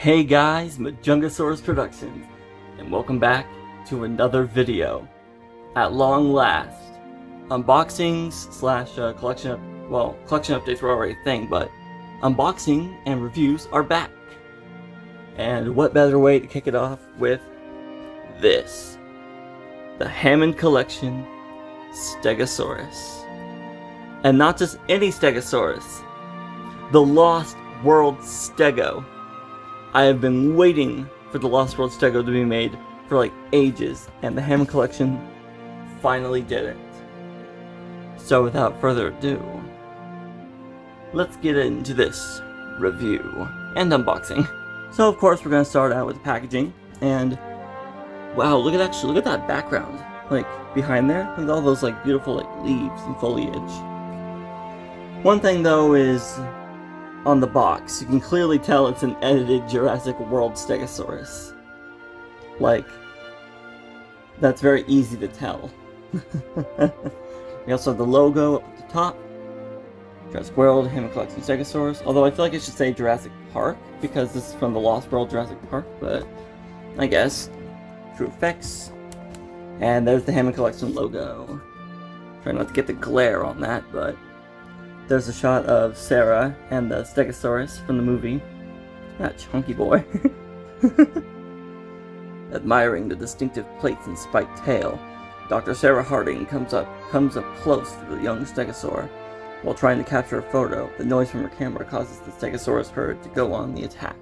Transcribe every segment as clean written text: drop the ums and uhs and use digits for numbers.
Hey guys, Stegosaurus Productions, and welcome back to another video. At long last, unboxings slash collection updates were already a thing, but unboxing and reviews are back. And what better way to kick it off with this, the Hammond Collection Stegosaurus. And not just any Stegosaurus, the Lost World Stego. I have been waiting for the Lost World Stego to be made for like ages, and the Hammond Collection finally did it. So without further ado, let's get into this review and unboxing. So of course we're going to start out with the packaging, and wow, look at that background, like behind there, with all those like beautiful like leaves and foliage. One thing though is, on the box, you can clearly tell it's an edited Jurassic World Stegosaurus. Like, that's very easy to tell. We also have the logo up at the top. Jurassic World, Hammond Collection Stegosaurus. Although I feel like it should say Jurassic Park, because this is from the Lost World Jurassic Park, but I guess. True effects. And there's the Hammond Collection logo. Try not to get the glare on that, but there's a shot of Sarah and the Stegosaurus from the movie. That chunky boy. Admiring the distinctive plates and spiked tail, Dr. Sarah Harding comes up close to the young Stegosaur. While trying to capture a photo, the noise from her camera causes the Stegosaurus herd to go on the attack.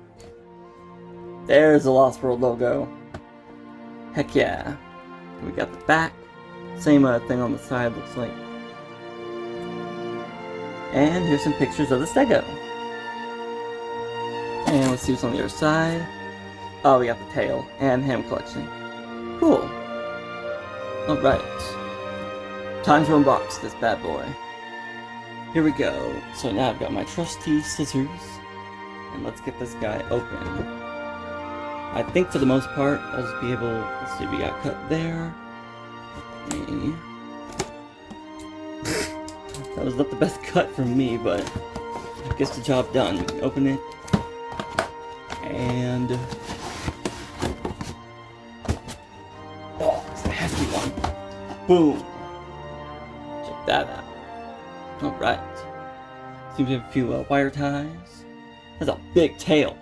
There's the Lost World logo. Heck yeah. We got the back. Same thing on the side, looks like. And here's some pictures of the Stego. And let's see what's on the other side. Oh, we got the tail and Hammond Collection. Cool. Alright. Time to unbox this bad boy. Here we go. So now I've got my trusty scissors. And let's get this guy open. I think for the most part, I'll just be able, let's see, we got cut there. Okay. That was not the best cut from me, but it gets the job done. We can open it, and oh, it's a hefty one. Boom! Check that out. All right. Seems to have a few wire ties. That's a big tail.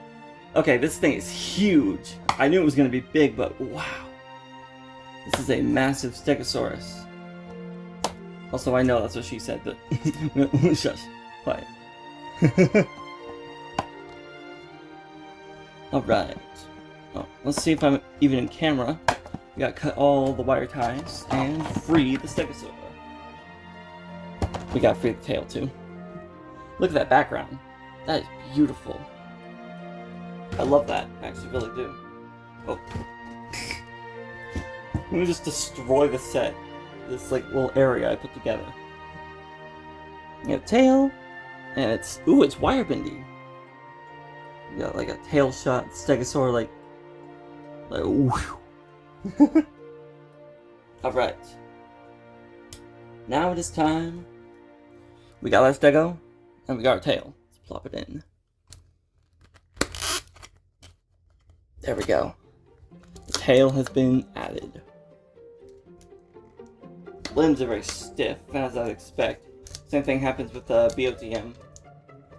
Okay, this thing is huge. I knew it was going to be big, but wow, this is a massive Stegosaurus. Also, I know that's what she said, but shush, quiet. Alright. Oh, let's see if I'm even in camera. We gotta cut all the wire ties and free the Stegosaurus. We gotta free the tail too. Look at that background. That is beautiful. I love that. I actually really do. Oh. Let me just destroy the set. This like little area I put together. You got a tail, and it's wire bendy. You got like a tail shot Stegosaur like whew. Alright. Now it is time. We got our Stego, and we got our tail. Let's plop it in. There we go. The tail has been added. Limbs are very stiff, as I'd expect. Same thing happens with BOTM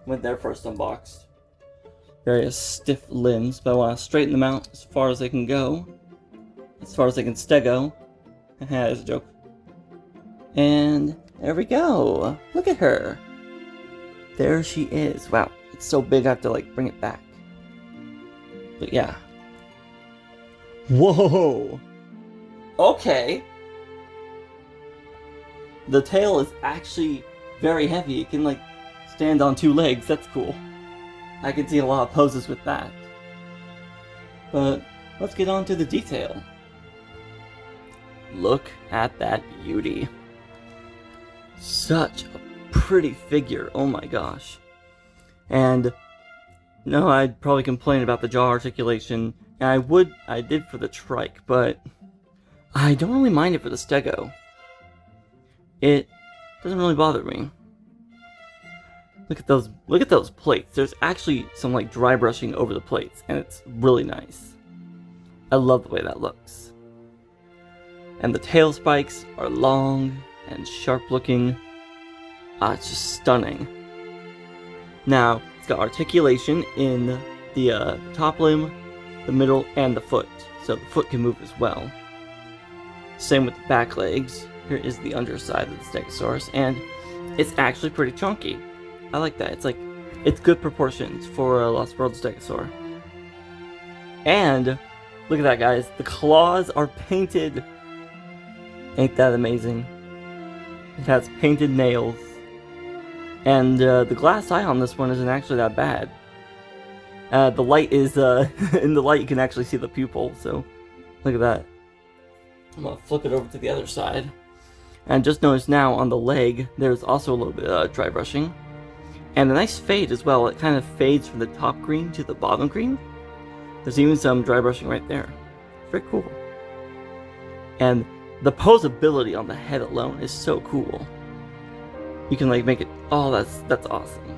when they're first unboxed. Very stiff limbs, but I want to straighten them out as far as they can go. As far as they can Stego. Haha, there's a joke. And there we go. Look at her. There she is. Wow, it's so big I have to like bring it back. But yeah. Whoa! Okay. The tail is actually very heavy. It can like stand on two legs. That's cool. I can see a lot of poses with that. But let's get on to the detail. Look at that beauty. Such a pretty figure. Oh my gosh. And no, I'd probably complain about the jaw articulation. And I did for the trike, but I don't really mind it for the Stego. It doesn't really bother me. Look at those plates. There's actually some like dry brushing over the plates, and it's really nice. I love the way that looks. And the tail spikes are long and sharp looking. It's just stunning. Now, it's got articulation in the top limb, the middle, and the foot. So the foot can move as well. Same with the back legs. Here is the underside of the Stegosaurus, and it's actually pretty chunky. I like that. It's good proportions for a Lost World Stegosaur. And look at that, guys. The claws are painted. Ain't that amazing? It has painted nails. And the glass eye on this one isn't actually that bad. The light is, in the light you can actually see the pupil, so look at that. I'm gonna flip it over to the other side. And just notice now on the leg, there's also a little bit of dry brushing. And a nice fade as well. It kind of fades from the top green to the bottom green. There's even some dry brushing right there. Very cool. And the posability on the head alone is so cool. You can like make it, oh, that's awesome.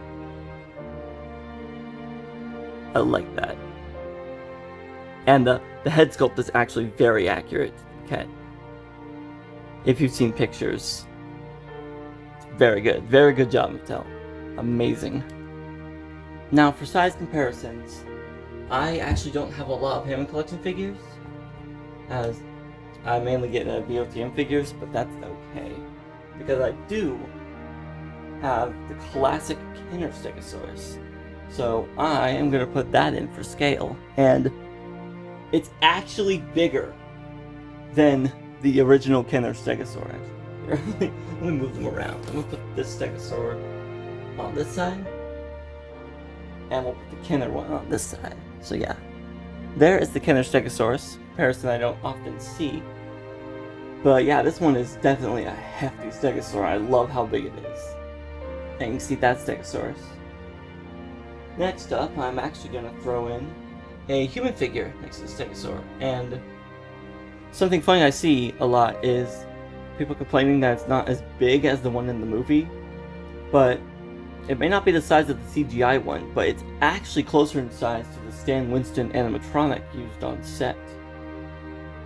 I like that. And the head sculpt is actually very accurate. Okay. If you've seen pictures, it's very good. Very good job, Mattel. Amazing. Now, for size comparisons, I actually don't have a lot of Hammond collection figures, as I mainly get BOTM figures, but that's okay, because I do have the classic Kenner Stegosaurus. So I am going to put that in for scale, and it's actually bigger than the original Kenner Stegosaur, actually. Let me move them around. I'm going to put this Stegosaur on this side, and we'll put the Kenner one on this side. So yeah, there is the Kenner Stegosaurus, comparison I don't often see. But yeah, this one is definitely a hefty Stegosaur. I love how big it is. And you can see that Stegosaurus. Next up, I'm actually going to throw in a human figure next to the Stegosaur. And something funny I see a lot is people complaining that it's not as big as the one in the movie. But it may not be the size of the CGI one, but it's actually closer in size to the Stan Winston animatronic used on set.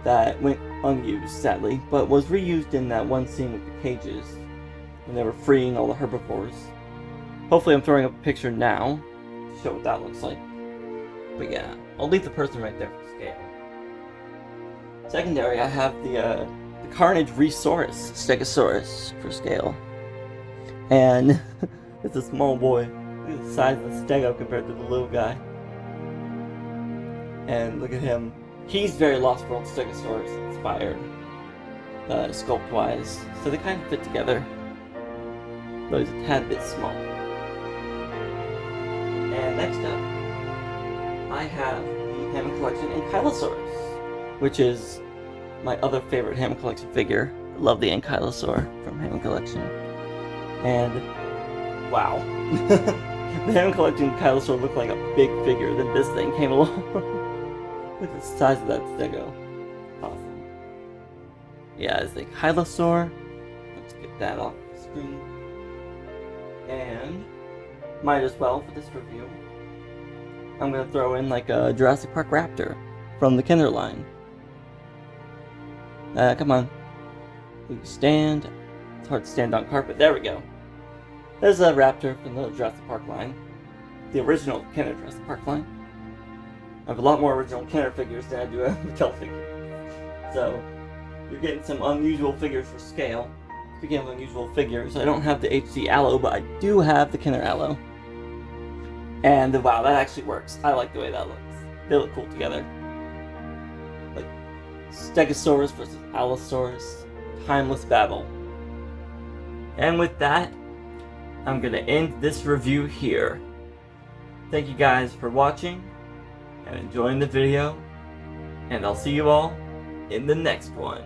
That went unused, sadly, but was reused in that one scene with the cages when they were freeing all the herbivores. Hopefully I'm throwing up a picture now to show what that looks like. But yeah, I'll leave the person right there for scale. Secondary, I have the Carnage Resaurus Stegosaurus for scale. And it's a small boy. Look at the size of the Stego compared to the little guy. And look at him. He's very Lost World Stegosaurus inspired, sculpt-wise. So they kind of fit together. Though he's a tad bit small. And next up, I have the Hammond Collection Ankylosaurus, which is my other favorite Hammond Collection figure. I love the Ankylosaur from Hammond Collection. And wow. The Hammond Collection Ankylosaur looked like a big figure, then this thing came along. Look at the size of that Stego. Awesome. Yeah, it's the Ankylosaur. Let's get that off the screen. And might as well for this review, I'm gonna throw in like a Jurassic Park Raptor from the Kenner line. Come on. You stand. It's hard to stand on carpet. There we go. There's a Raptor from the Jurassic Park line. The original Kenner Jurassic Park line. I have a lot more original Kenner figures than I do a Mattel figure. So, you're getting some unusual figures for scale. Speaking of unusual figures, I don't have the HD Allo, but I do have the Kenner Allo. And wow, that actually works. I like the way that looks. They look cool together. Like Stegosaurus versus Allosaurus. Timeless battle. And with that, I'm going to end this review here. Thank you guys for watching and enjoying the video. And I'll see you all in the next one.